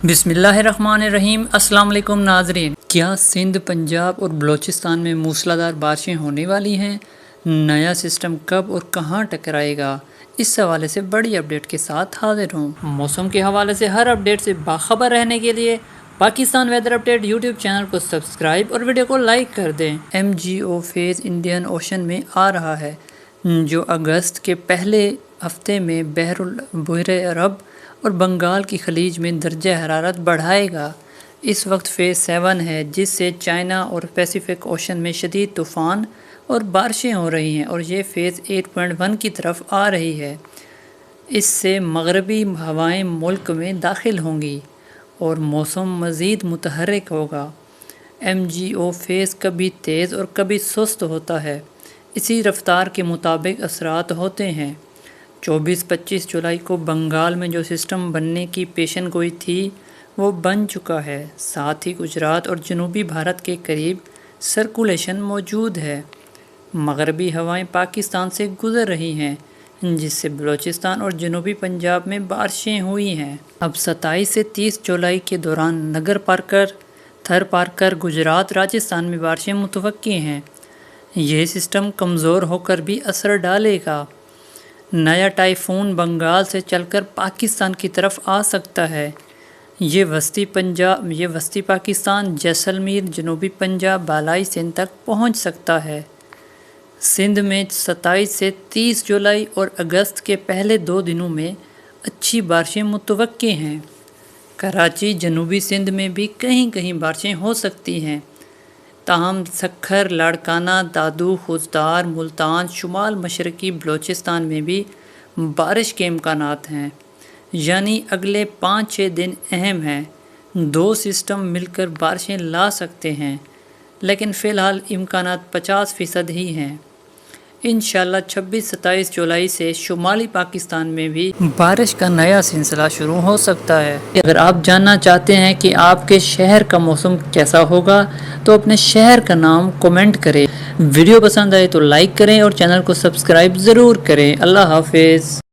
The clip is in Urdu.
بسم اللہ الرحمن الرحیم۔ السلام علیکم ناظرین، کیا سندھ، پنجاب اور بلوچستان میں موسلادھار بارشیں ہونے والی ہیں؟ نیا سسٹم کب اور کہاں ٹکرائے گا؟ اس حوالے سے بڑی اپڈیٹ کے ساتھ حاضر ہوں۔ موسم کے حوالے سے ہر اپڈیٹ سے باخبر رہنے کے لیے Pakistan weather update YouTube channel کو سبسکرائب اور ویڈیو کو لائک کر دیں۔ MGO فیز انڈین اوشن میں آ رہا ہے، جو اگست کے پہلے ہفتے میں بحر عرب اور بنگال کی خلیج میں درجہ حرارت بڑھائے گا۔ اس وقت فیز 7 ہے، جس سے چائنا اور پیسیفک اوشن میں شدید طوفان اور بارشیں ہو رہی ہیں، اور یہ فیز 8.1 کی طرف آ رہی ہے۔ اس سے مغربی ہوائیں ملک میں داخل ہوں گی اور موسم مزید متحرک ہوگا۔ MGO فیز کبھی تیز اور کبھی سست ہوتا ہے، اسی رفتار کے مطابق اثرات ہوتے ہیں۔ 24-25 جولائی کو بنگال میں جو سسٹم بننے کی پیشن گوئی تھی وہ بن چکا ہے، ساتھ ہی گجرات اور جنوبی بھارت کے قریب سرکولیشن موجود ہے۔ مغربی ہوائیں پاکستان سے گزر رہی ہیں، جس سے بلوچستان اور جنوبی پنجاب میں بارشیں ہوئی ہیں۔ اب 27 سے 30 جولائی کے دوران نگر پارکر، تھر پارکر، گجرات، راجستھان میں بارشیں متوقع ہیں۔ یہ سسٹم کمزور ہو کر بھی اثر ڈالے گا۔ نیا ٹائفون بنگال سے چل کر پاکستان کی طرف آ سکتا ہے۔ یہ وسطی پاکستان، جیسلمیر، جنوبی پنجاب، بالائی سندھ تک پہنچ سکتا ہے۔ سندھ میں 27 سے 30 جولائی اور اگست کے پہلے 2 دنوں میں اچھی بارشیں متوقع ہیں۔ کراچی، جنوبی سندھ میں بھی کہیں کہیں بارشیں ہو سکتی ہیں، تاہم سکھر، لاڑکانہ، دادو، خوزدار، ملتان، شمال مشرقی بلوچستان میں بھی بارش کے امکانات ہیں۔ یعنی اگلے 5-6 دن اہم ہیں۔ 2 سسٹم مل کر بارشیں لا سکتے ہیں، لیکن فی الحال امکانات 50% ہی ہیں۔ انشاءاللہ 26-27 جولائی سے شمالی پاکستان میں بھی بارش کا نیا سلسلہ شروع ہو سکتا ہے۔ اگر آپ جاننا چاہتے ہیں کہ آپ کے شہر کا موسم کیسا ہوگا تو اپنے شہر کا نام کومنٹ کریں۔ ویڈیو پسند آئے تو لائک کریں اور چینل کو سبسکرائب ضرور کریں۔ اللہ حافظ۔